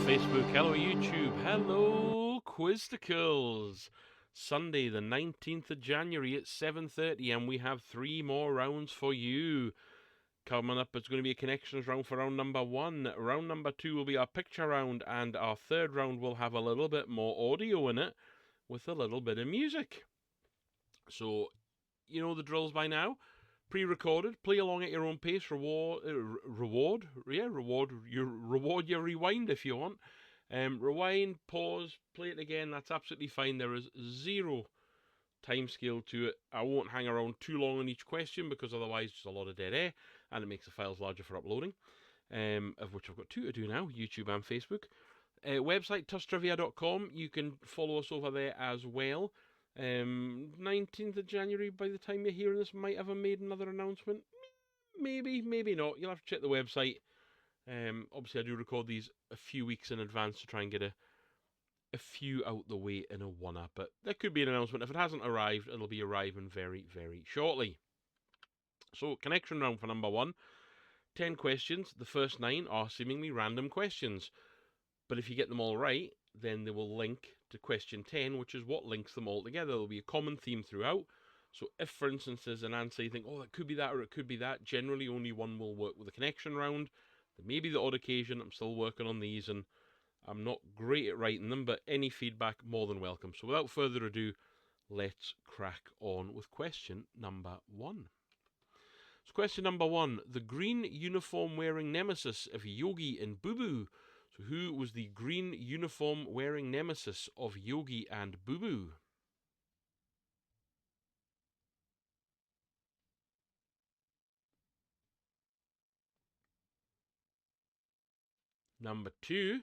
Facebook, hello YouTube, hello Quizticles. Sunday the 19th of January at 7:30 and we have 3 more rounds for you. Coming up, it's going to be a connections round for round number 1. Round number 2 will be our picture round, and our third round will have a little bit more audio in it with a little bit of music. So, you know the drills by now. Pre-recorded, play along at your own pace, reward your rewind if you want. Rewind, pause, play it again, that's absolutely fine. There is zero time scale to it. I won't hang around too long on each question because otherwise there's a lot of dead air and it makes the files larger for uploading, of which I've got 2 to do now, YouTube and Facebook. Website, tusstrivia.com. You can follow us over there as well. 19th of January, by the time you're hearing this, might have made another announcement. Maybe, maybe not. You'll have to check the website. Obviously, I do record these a few weeks in advance to try and get a few out the way in a one-up. But there could be an announcement. If it hasn't arrived, it'll be arriving very, very shortly. So, connection round for number 1. 10 questions. The first 9 are seemingly random questions. But if you get them all right, then they will link to question 10, which is what links them all together. There will be a common theme throughout. So if, for instance, there's an answer you think, oh, it could be that or it could be that, generally only one will work with a connection round. There may be the odd occasion. I'm still working on these, and I'm not great at writing them, but any feedback, more than welcome. So without further ado, let's crack on with question number 1. So question number 1, the green uniform-wearing nemesis of Yogi and Boo Boo. So who was the green uniform-wearing nemesis of Yogi and Boo Boo? Number 2,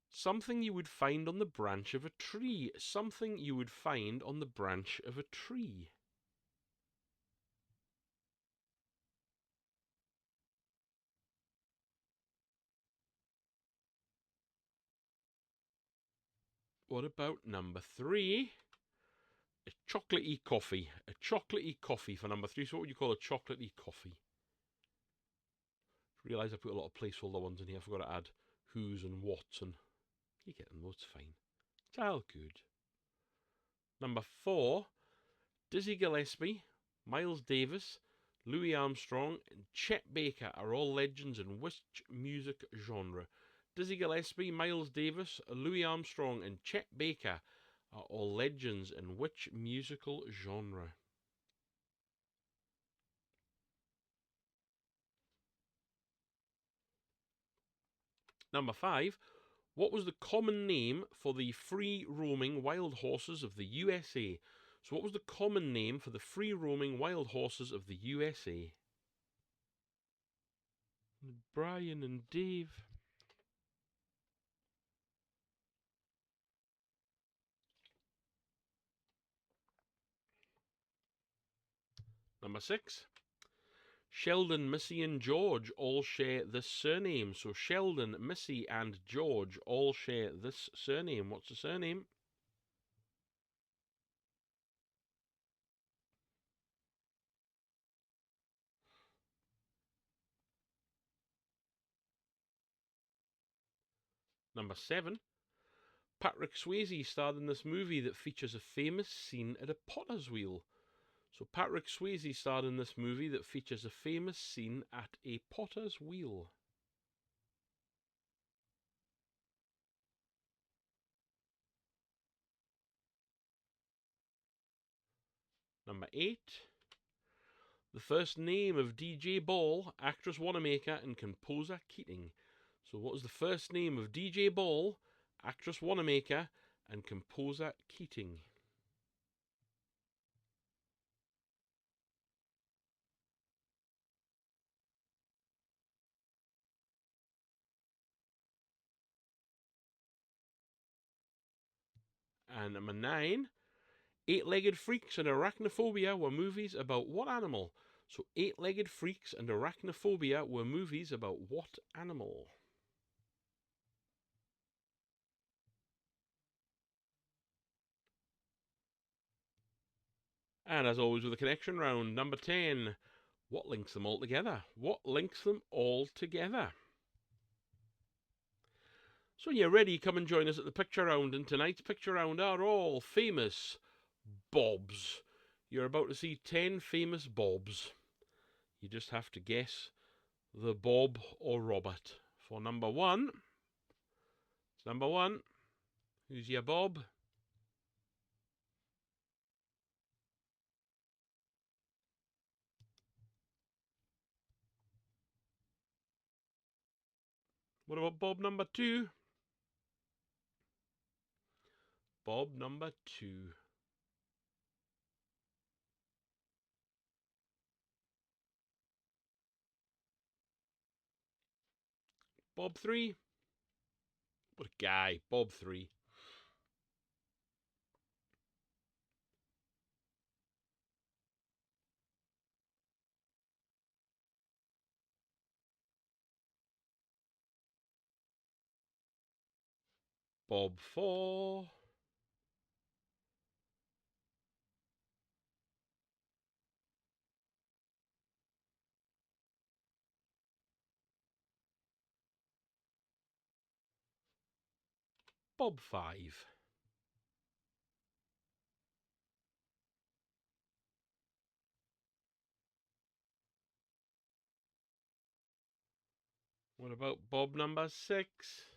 something you would find on the branch of a tree. Something you would find on the branch of a tree. What about number 3? A chocolatey coffee. A chocolatey coffee for number 3. So what would you call a chocolatey coffee? Realise I put a lot of placeholder ones in here. I forgot to add who's and what's, and you get them, that's fine. It's all good. Number 4, Dizzy Gillespie, Miles Davis, Louis Armstrong, and Chet Baker are all legends in which music genre? Dizzy Gillespie, Miles Davis, Louis Armstrong, and Chet Baker are all legends in which musical genre? Number 5, what was the common name for the free-roaming wild horses of the USA? So what was the common name for the free-roaming wild horses of the USA? Brian and Dave. Number 6, Sheldon, Missy, and George all share this surname. So Sheldon, Missy, and George all share this surname. What's the surname? Number 7, Patrick Swayze starred in this movie that features a famous scene at a potter's wheel. So Patrick Swayze starred in this movie that features a famous scene at a potter's wheel. Number 8, the first name of DJ Ball, actress Wanamaker, and composer Keating. So what was the first name of DJ Ball, actress Wanamaker, and composer Keating? And number 9, Eight-Legged Freaks and Arachnophobia were movies about what animal? So Eight-Legged Freaks and Arachnophobia were movies about what animal? And as always with the connection round, number 10. What links them all together? What links them all together? So when you're ready, come and join us at the picture round. And tonight's picture round are all famous Bobs. You're about to see 10 famous Bobs. You just have to guess the Bob or Robert. For number 1, it's number 1. Who's your Bob? What about Bob number 2? Bob number 2. Bob 3. What a guy. Bob 3. Bob 4. Bob 5. What about Bob number 6?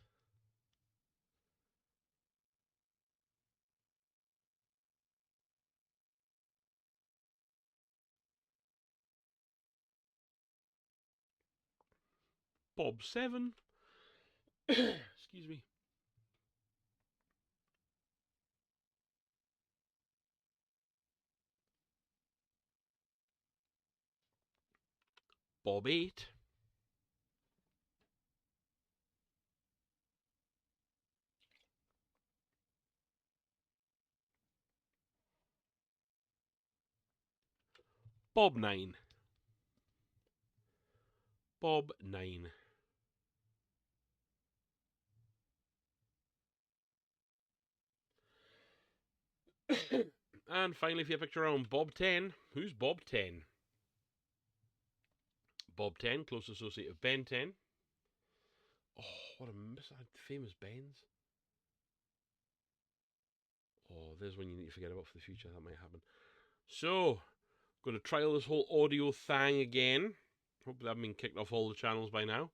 Bob 7. Excuse me. Bob 8. Bob 9. Bob 9. And finally, if you picture around Bob 10, who's Bob 10? Bob 10, close associate of Ben 10. Oh, what a miss. I had famous Bens. Oh, there's one you need to forget about for the future. That might happen. So, going to trial this whole audio thing again. Hopefully I've been kicked off all the channels by now.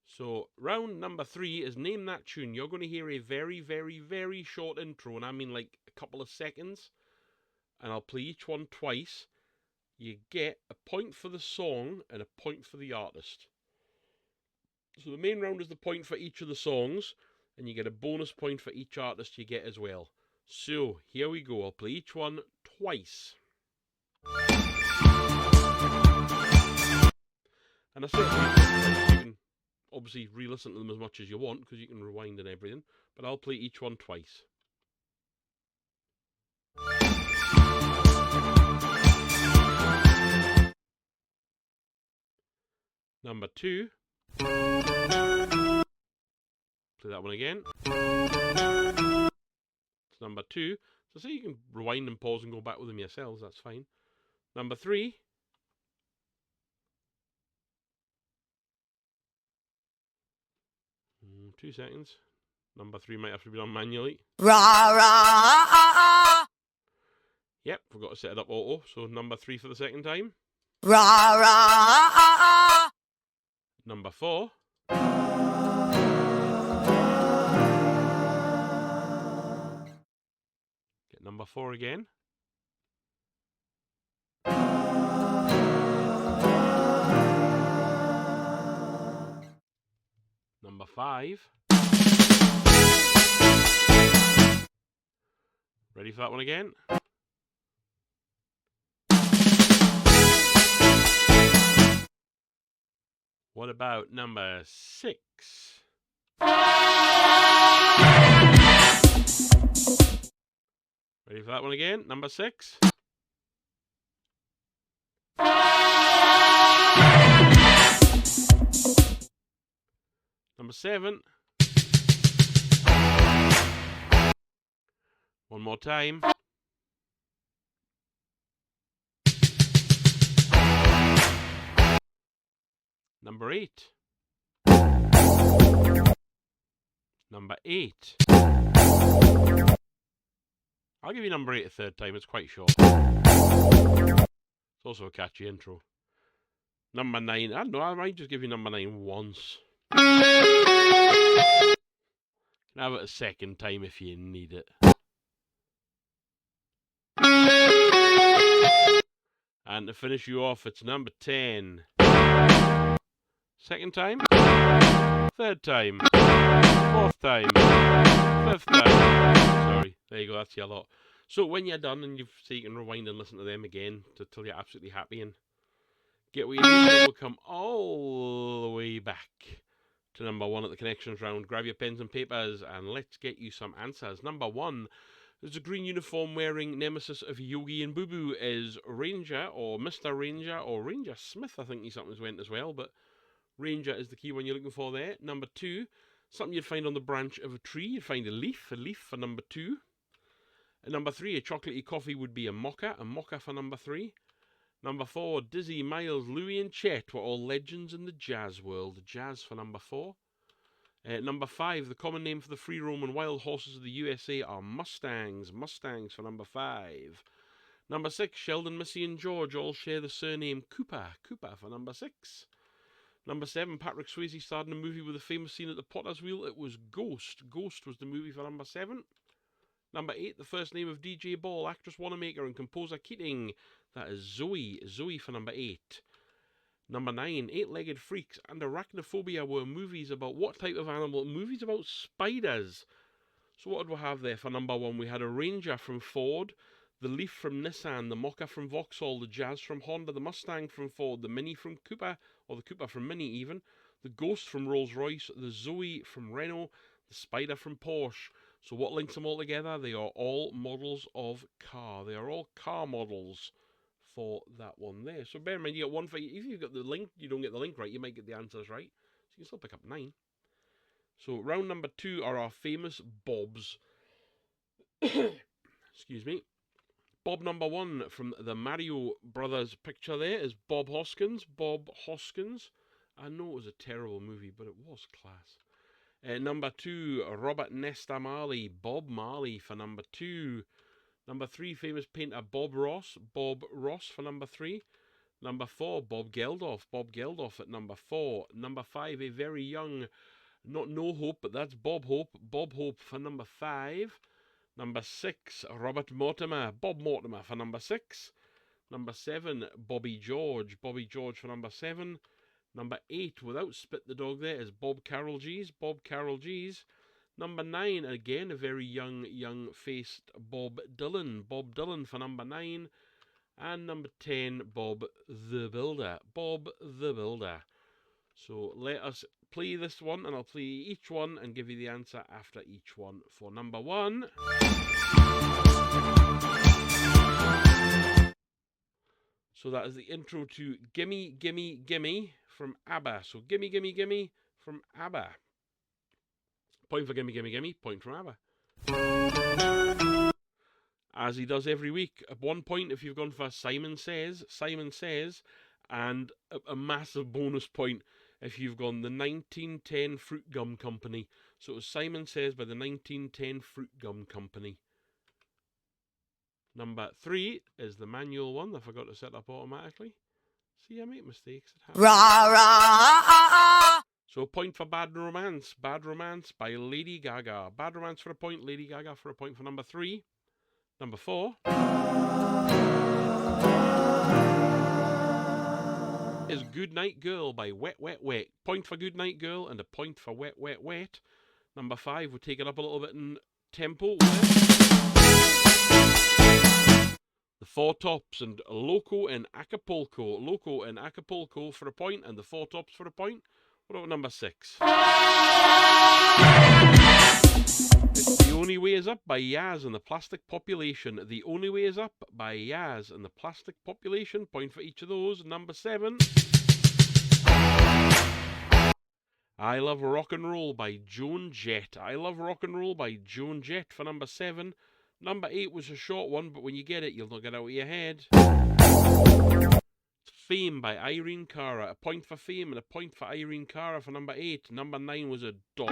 So, round number 3 is Name That Tune. You're going to hear a very, very, very short intro, and I mean like a couple of seconds. And I'll play each one twice. You get a point for the song and a point for the artist. So the main round is the point for each of the songs, and you get a bonus point for each artist you get as well. So, here we go. I'll play each one twice. And I say you can obviously re-listen to them as much as you want, because you can rewind and everything, but I'll play each one twice. Number 2. Play that one again. It's number 2. So say you can rewind and pause and go back with them yourselves, that's fine. Number 3. Two seconds. Number 3 might have to be done manually. Rah, rah, Yep, forgot to set it up auto. So number 3 for the second time. rah, rah, Number 4. Get number 4 again. Number 5. Ready for that one again? What about number 6? Ready for that one again? Number 6. Number 7. One more time. Number 8. Number 8. I'll give you number 8 a third time, it's quite short. It's also a catchy intro. Number 9, I don't know, I might just give you number 9 once. You can have it a second time if you need it. And to finish you off, it's number 10. Second time. Third time. Fourth time. Fifth time. Sorry, there you go, that's your lot. So when you're done, and so you can rewind and listen to them again till you're absolutely happy and get what you need, then we'll come all the way back to number 1 at the connections round. Grab your pens and papers and let's get you some answers. Number 1. There's a green uniform wearing nemesis of Yogi and Boo Boo is Ranger or Mr. Ranger or Ranger Smith, I think he sometimes went as well, but Ranger is the key one you're looking for there. Number 2, something you'd find on the branch of a tree. You'd find a leaf for number 2. And number 3, a chocolatey coffee would be a mocha for number 3. Number 4, Dizzy, Miles, Louie and Chet were all legends in the jazz world. Jazz for number 4. Number 5, the common name for the free roaming wild horses of the USA are Mustangs. Mustangs for number 5. Number 6, Sheldon, Missy and George all share the surname Cooper. Cooper for number 6. Number 7, Patrick Swayze starred in a movie with a famous scene at the Potter's Wheel. It was Ghost. Ghost was the movie for number 7. Number 8, the first name of DJ Ball, actress, Wanamaker and composer Keating. That is Zoe. Zoe for number 8. Number 9, Eight-Legged Freaks and Arachnophobia were movies about what type of animal? Movies about spiders. So what did we have there for number 1? We had a Ranger from Ford, the Leaf from Nissan, the Mocha from Vauxhall, the Jazz from Honda, the Mustang from Ford, the Mini from Cooper, or the Cooper from Mini even, the Ghost from Rolls-Royce, the Zoe from Renault, the Spider from Porsche. So what links them all together? They are all models of car. They are all car models for that one there. So bear in mind, you get 1 for... If you've got the link, you don't get the link right, you might get the answers right. So you can still pick up 9. So round number 2 are our famous Bobs. Excuse me. Bob number 1 from the Mario Brothers picture there is Bob Hoskins. Bob Hoskins. I know it was a terrible movie, but it was class. Number 2, Robert Nesta Marley. Bob Marley for number 2. Number 3, famous painter Bob Ross. Bob Ross for number 3. Number 4, Bob Geldof. Bob Geldof at number 4. Number 5, a very young, not No Hope, but that's Bob Hope. Bob Hope for number 5. Number 6, Robert Mortimer. Bob Mortimer for number 6. Number 7, Bobby George. Bobby George for number 7. Number 8, without Spit the Dog there, is Bob Carroll G's. Bob Carroll G's. Number 9, again, a very young-faced Bob Dylan. Bob Dylan for number 9. And number 10, Bob the Builder. Bob the Builder. So let us play this one, and I'll play each one and give you the answer after each one. For number 1... So that is the intro to Gimme, Gimme, Gimme from ABBA. So Gimme, Gimme, Gimme from ABBA. Point for Gimme, Gimme, Gimme. Point from ABBA. As he does every week. At 1 point if you've gone for Simon Says, and a massive bonus point if you've gone the 1910 Fruit Gum Company. So it was Simon Says by the 1910 Fruit Gum Company. Number 3 is the manual one. I forgot to set up automatically. See, I make mistakes. It happens. Rah, rah, So a point for Bad Romance. Bad Romance by Lady Gaga. Bad Romance for a point. Lady Gaga for a point for number 3. Number 4 is Good Night Girl by Wet Wet Wet. Point for Good Night Girl and a point for Wet Wet Wet. Number 5, we'll take it up a little bit in tempo. The Four Tops and Loco in Acapulco. Loco in Acapulco for a point and the Four Tops for a point. What about number 6? It's The Only Way Is Up by Yaz and the Plastic Population. The Only Way Is Up by Yaz and the Plastic Population. Point for each of those. Number 7. I Love Rock and Roll by Joan Jett. I Love Rock and Roll by Joan Jett for number 7. Number 8 was a short one, but when you get it, you'll not get out of your head. Fame by Irene Cara. A point for Fame and a point for Irene Cara for number 8. Number 9 was a dog.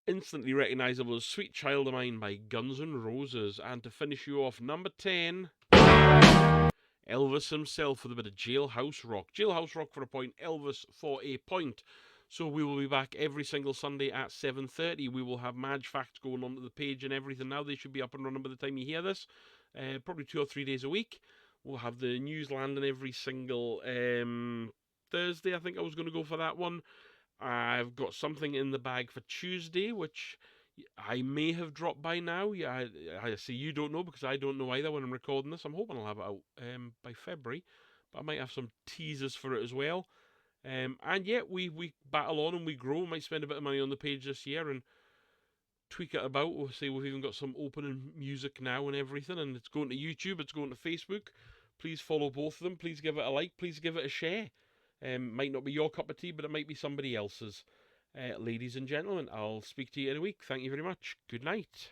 Instantly recognisable as Sweet Child of Mine by Guns N' Roses. And to finish you off, number 10, Elvis himself with a bit of Jailhouse Rock. Jailhouse Rock for a point, Elvis for a point. So we will be back every single Sunday at 7:30. We will have Madge Facts going onto the page and everything now. They should be up and running by the time you hear this. Probably 2 or 3 days a week. We'll have the news landing every single Thursday. I think I was going to go for that one. I've got something in the bag for Tuesday, which I may have dropped by now. Yeah, I see you don't know because I don't know either when I'm recording this. I'm hoping I'll have it out by February, but I might have some teasers for it as well. And yeah, we battle on and we grow. We might spend a bit of money on the page this year and tweak it about. We'll see, we've even got some opening music now and everything, and it's going to YouTube, it's going to Facebook. Please follow both of them. Please give it a like. Please give it a share. Might not be your cup of tea, but it might be somebody else's. Ladies and gentlemen, I'll speak to you in a week. Thank you very much. Good night.